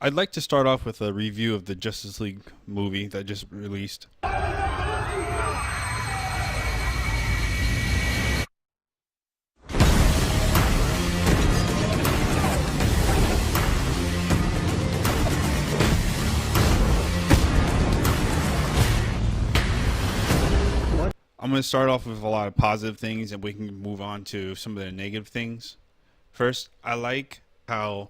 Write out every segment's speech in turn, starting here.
I'd like to start off with a review of the Justice League movie that just released. I'm going to start off with a lot of positive things and we can move on to some of the negative things. First, I like how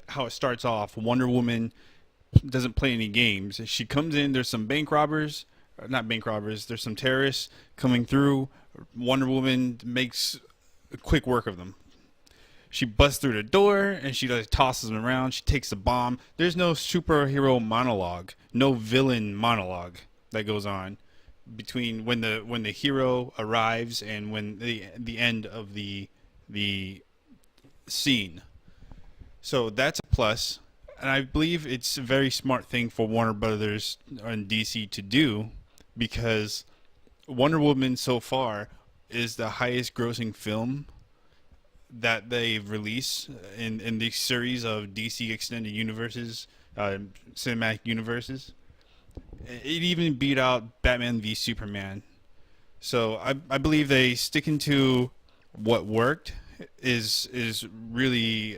how it starts off. Wonder Woman doesn't play any games. She comes in, there's some bank robbers, not bank robbers, there's some terrorists coming through. Wonder Woman makes quick work of them. She busts through the door and she like tosses them around. She takes the bomb. There's no superhero monologue, no villain monologue that goes on between when the hero arrives and when the end of the scene. So that's a plus, and I believe it's a very smart thing for Warner Brothers and DC to do because Wonder Woman so far is the highest grossing film that they've released in the series of DC extended universes, cinematic universes. It even beat out Batman v Superman. So I believe they sticking to what worked is really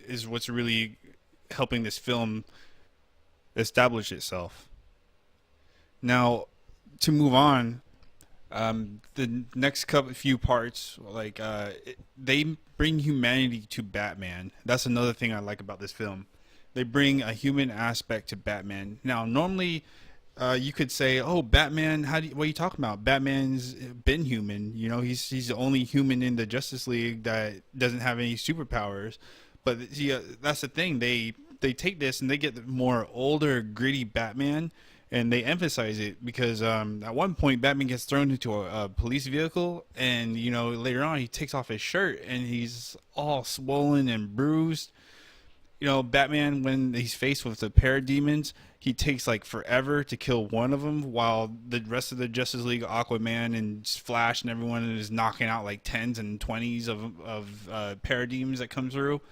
is what's really helping this film establish itself. Now, to move on, the next few parts, they bring humanity to Batman. That's another thing I like about this film. They bring a human aspect to Batman. Now, normally, you could say, "Oh, Batman, what are you talking about? Batman's been human. You know, he's the only human in the Justice League that doesn't have any superpowers." But see, that's the thing. They take this and they get the more older, gritty Batman, and they emphasize it because at one point Batman gets thrown into a police vehicle, and later on he takes off his shirt and he's all swollen and bruised. Batman, when he's faced with the parademons, he takes like forever to kill one of them, while the rest of the Justice League, Aquaman and Flash and everyone is knocking out like tens and twenties of parademons that come through.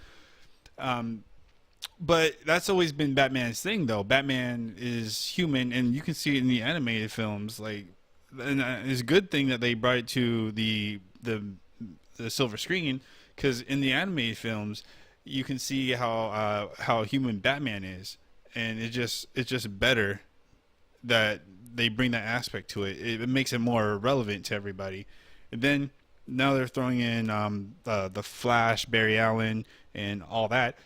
But that's always been Batman's thing, though. Batman is human, and you can see it in the animated films. And it's a good thing that they brought it to the silver screen, because in the animated films, you can see how human Batman is, and it's just better that they bring that aspect to it. It makes it more relevant to everybody. And then now they're throwing in the Flash, Barry Allen, and all that.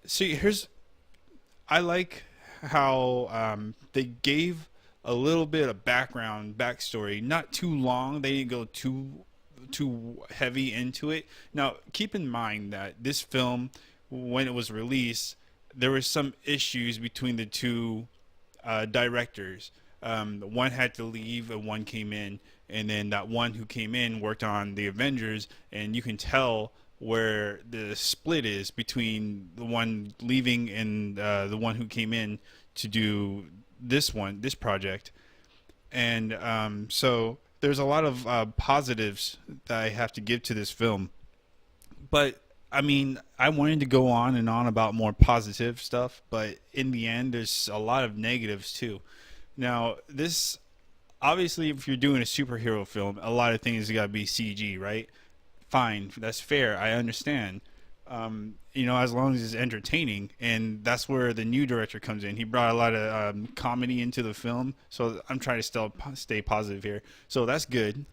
See, I like how they gave a little bit of backstory, not too long. They didn't go too heavy into it. Now, keep in mind that this film, when it was released, there were some issues between the two directors. One had to leave and one came in, and then that one who came in worked on the Avengers, and you can tell where the split is between the one leaving and the one who came in to do this project. And so there's a lot of positives that I have to give to this film. But I mean, I wanted to go on and on about more positive stuff, but in the end, there's a lot of negatives too. Now, this obviously, if you're doing a superhero film, a lot of things got to be CG, right? Fine, that's fair. I understand. As long as it's entertaining, and that's where the new director comes in. He brought a lot of comedy into the film, so I'm trying to still stay positive here. So that's good.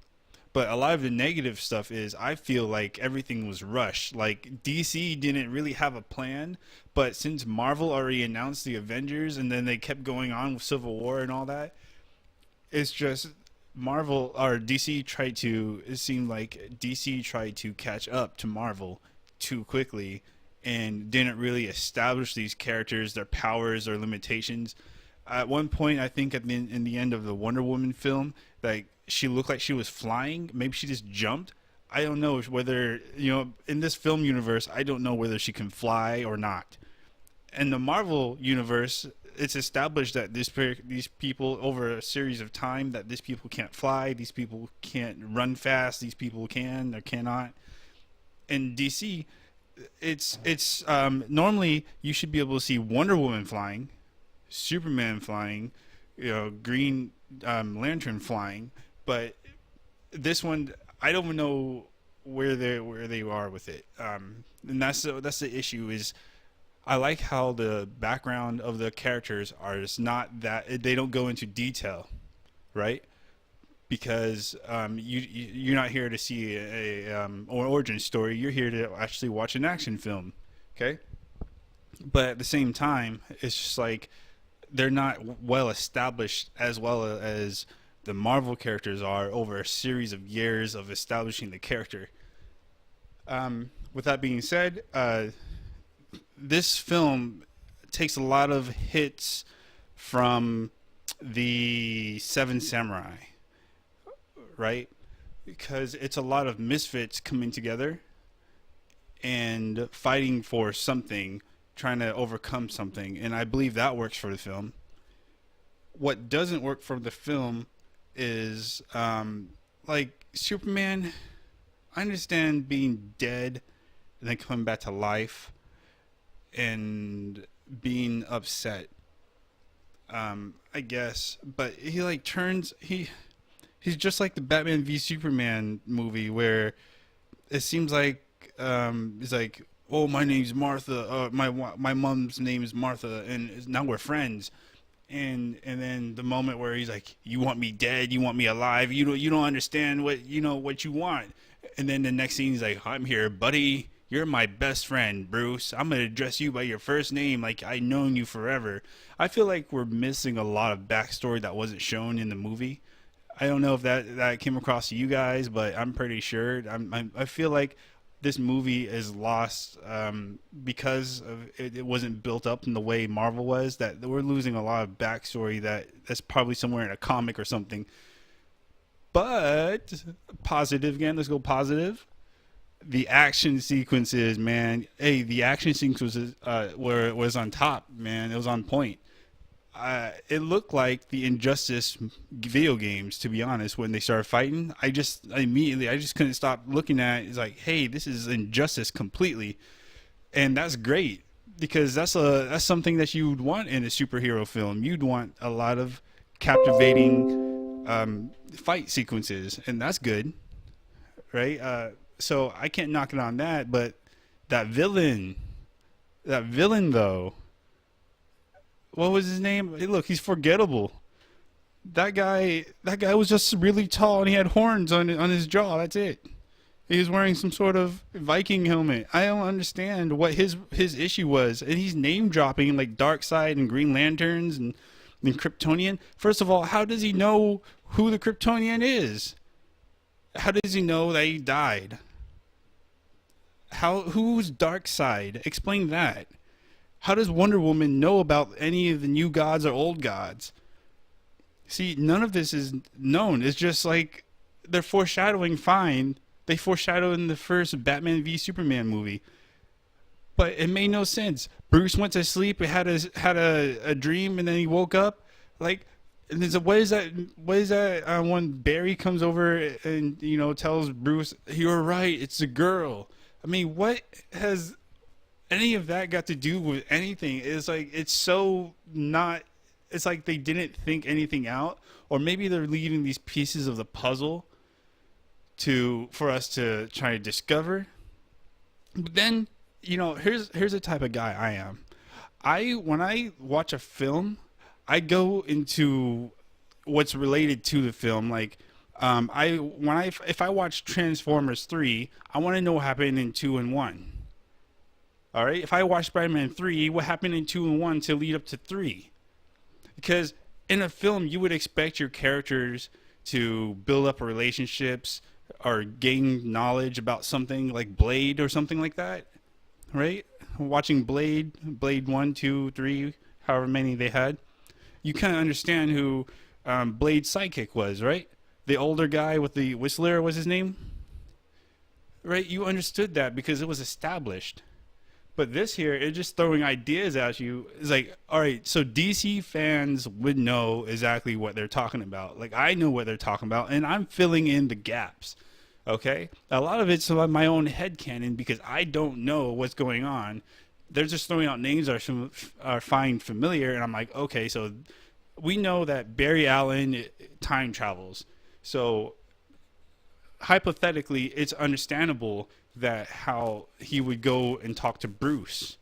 But a lot of the negative stuff is I feel like everything was rushed. Like DC didn't really have a plan, but since Marvel already announced the Avengers and then they kept going on with Civil War and all that, it's just Marvel or DC tried to. It seemed like DC tried to catch up to Marvel too quickly and didn't really establish these characters, their powers, their limitations. At one point, I think in the end of the Wonder Woman film, like she looked like she was flying. Maybe she just jumped. I don't know whether in this film universe, I don't know whether she can fly or not. In the Marvel universe, it's established that these people over a series of time that these people can't fly, these people can't run fast, these people can or cannot. In DC, It's normally you should be able to see Wonder Woman flying, Superman flying, Green Lantern flying, but this one I don't know where they are with it. And that's the issue is I like how the background of the characters are just not that they don't go into detail, right? Because you're not here to see or origin story. You're here to actually watch an action film, okay? But at the same time, it's just like they're not well established as well as the Marvel characters are over a series of years of establishing the character. With that being said, this film takes a lot of hits from the Seven Samurai, right? Because it's a lot of misfits coming together and fighting for something, trying to overcome something, and I believe that works for the film. What doesn't work for the film is like Superman. I understand being dead and then coming back to life and being upset. I guess, but he like turns he's just like the Batman v Superman movie where it seems like he's like, oh, my name's Martha. My mom's name is Martha, and now we're friends. And then the moment where he's like, you want me dead, you want me alive, you don't understand what you want. And then the next scene he's like, I'm here, buddy. You're my best friend, Bruce. I'm gonna address you by your first name, like I've known you forever. I feel like we're missing a lot of backstory that wasn't shown in the movie. I don't know if that came across to you guys, but I'm pretty sure. I feel like this movie is lost because of it wasn't built up in the way Marvel was. That we're losing a lot of backstory that's probably somewhere in a comic or something. But positive again. Let's go positive. The action sequences, man. Hey, the action sequences was on top, man. It was on point. It looked like the Injustice video games, to be honest. When they started fighting, I just couldn't stop looking at it. It's like, hey, this is Injustice completely, and that's great because that's something that you'd want in a superhero film. You'd want a lot of captivating fight sequences, and that's good, right? So I can't knock it on that, but that villain though, what was his name? Hey, look, he's forgettable. That guy was just really tall and he had horns on his jaw. That's it. He was wearing some sort of Viking helmet. I don't understand what his issue was. And he's name dropping like Darkseid and Green Lanterns and Kryptonian. First of all, how does he know who the Kryptonian is? How does he know that he died? Who's Darkseid? Explain that. How does Wonder Woman know about any of the new gods or old gods? See, none of this is known. It's just like they're foreshadowing fine. They foreshadowed in the first Batman v Superman movie. But it made no sense. Bruce went to sleep, had a dream, and then he woke up. Like, and there's what is that when Barry comes over and tells Bruce, "You're right, it's a girl." I mean, what has any of that got to do with anything? It's like it's so not. It's like they didn't think anything out, or maybe they're leaving these pieces of the puzzle for us to try to discover. But then, here's the type of guy I am. When I watch a film, I go into what's related to the film. Like, if I watch Transformers 3, I want to know what happened in 2 and 1. All right. If I watch Spider-Man 3, what happened in 2 and 1 to lead up to 3? Because in a film, you would expect your characters to build up relationships or gain knowledge about something like Blade or something like that, right? Watching Blade 1, 2, 3, however many they had, you kind of understand who Blade's sidekick was, right? The older guy with the Whistler was his name, right? You understood that because it was established. But this here, it's just throwing ideas at you. It's like, all right, so DC fans would know exactly what they're talking about. Like, I know what they're talking about, and I'm filling in the gaps. Okay, a lot of it's my own headcanon because I don't know what's going on. They're just throwing out names are fine familiar, and I'm like, okay, so we know that Barry Allen time travels. So hypothetically, it's understandable that how he would go and talk to Bruce,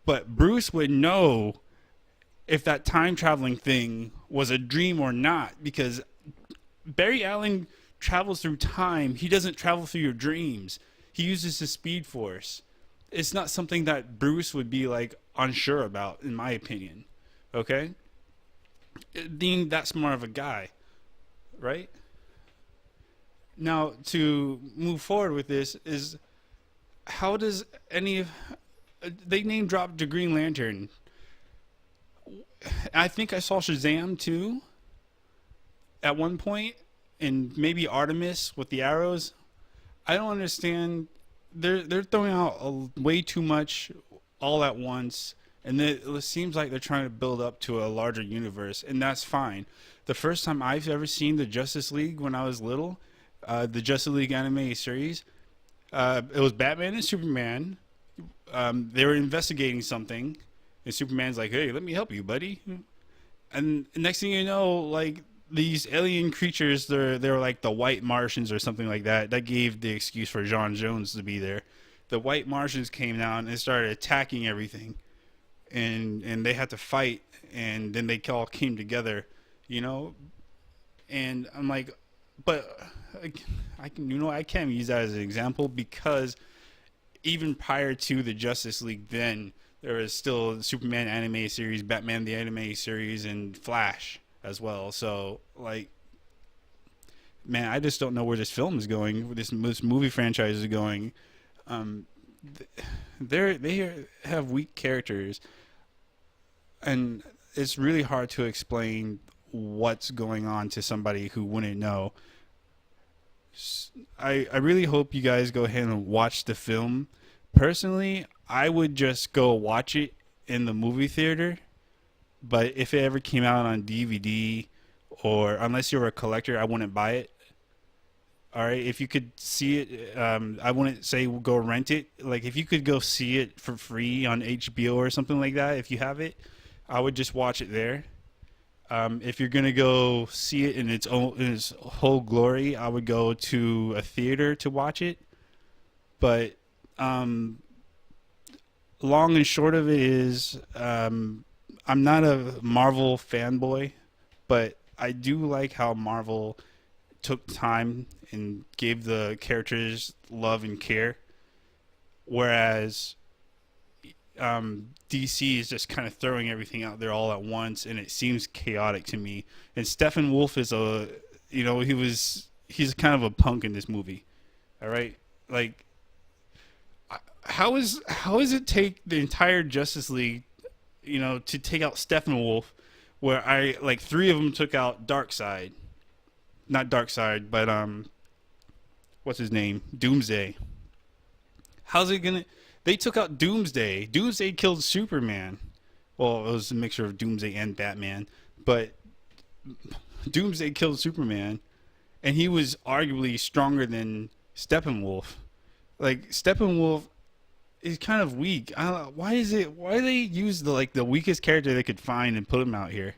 but Bruce would know if that time traveling thing was a dream or not because Barry Allen travels through time. He doesn't travel through your dreams. He uses the Speed Force. It's not something that Bruce would be like unsure about, in my opinion. Okay, being that smart of a guy, right? Now to move forward with this is how does any they name dropped the Green Lantern. I think I saw Shazam too at one point, and maybe Artemis with the arrows. I don't understand. They're throwing out way too much all at once, and it seems like they're trying to build up to a larger universe, and that's fine. The first time I've ever seen the Justice League when I was little, the Justice League anime series, it was Batman and Superman. They were investigating something, and Superman's like, "Hey, let me help you, buddy." And next thing you know, like these alien creatures, they're like the white Martians or something like that. That gave the excuse for John Jones to be there. The white Martians came down and started attacking everything, and they had to fight, and then they all came together, you know. And I'm like, but I can I can't use that as an example because even prior to the Justice League, then there was still the Superman anime series, Batman the anime series, and Flash as well. So like, man, I just don't know where this film is going, where this movie franchise is going. Um, they have weak characters, and it's really hard to explain what's going on to somebody who wouldn't know. I really hope you guys go ahead and watch the film. Personally, I would just go watch it in the movie theater, but if it ever came out on DVD, or unless you're a collector, I wouldn't buy it. All right, if you could see it, I wouldn't say go rent it. Like if you could go see it for free on HBO or something like that, if you have it, I would just watch it there. If you're gonna go see it in its whole glory, I would go to a theater to watch it. But um, long and short of it is, I'm not a Marvel fanboy, but I do like how Marvel took time and gave the characters love and care, whereas DC is just kind of throwing everything out there all at once, and it seems chaotic to me. And Steppenwolf is he's kind of a punk in this movie. All right, like how is it take the entire Justice League, to take out Steppenwolf, where I like three of them took out Darkseid, not Darkseid, but what's his name, Doomsday. How's it gonna? They took out Doomsday. Doomsday killed Superman. Well, it was a mixture of Doomsday and Batman, but Doomsday killed Superman, and he was arguably stronger than Steppenwolf. Like Steppenwolf is kind of weak. I don't, why is it? Why do they use the weakest character they could find and put him out here?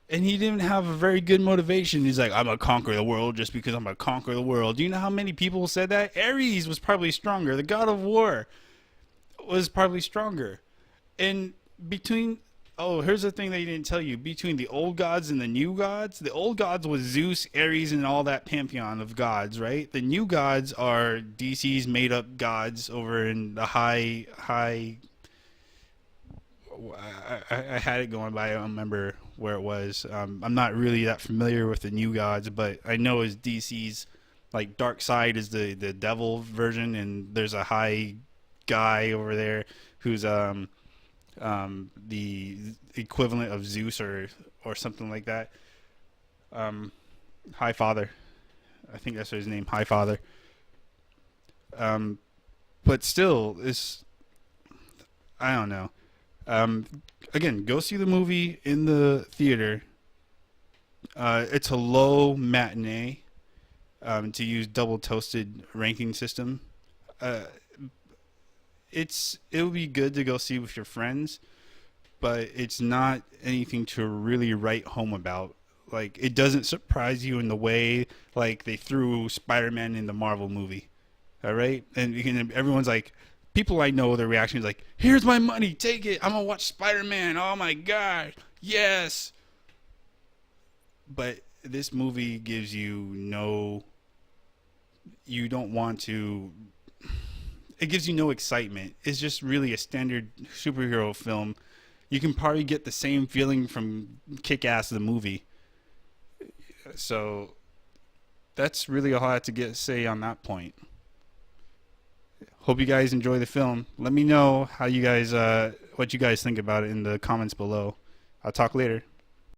And he didn't have a very good motivation. He's like, I'm gonna conquer the world just because I'm gonna conquer the world. Do you know how many people said that? Ares was probably stronger. The god of war was probably stronger. And between here's the thing they didn't tell you. Between the old gods and the old gods was Zeus, Ares, and all that pantheon of gods, right? The new gods are DC's made up gods over in the high. I had it going, but I don't remember where it was. I'm not really that familiar with the new gods, but I know it's DC's, like Darkseid is the devil version, and there's a high guy over there who's the equivalent of Zeus or something like that. High Father, I think that's his name, High Father. But still, it's, I don't know. Again, go see the movie in the theater. It's a low matinee. to use double toasted ranking system. Uh, it would be good to go see with your friends, but it's not anything to really write home about. Like, it doesn't surprise you in the way like they threw Spider-Man in the Marvel movie. All right, and everyone's like, people I know, their reaction is like, "Here's my money, take it. I'm gonna watch Spider-Man. Oh my god, yes." But this movie gives you no. You don't want to. It gives you no excitement. It's just really a standard superhero film. You can probably get the same feeling from Kick-Ass the movie. So that's really all I have to say on that point. Hope you guys enjoy the film. Let me know how you guys, what you guys think about it in the comments below. I'll talk later.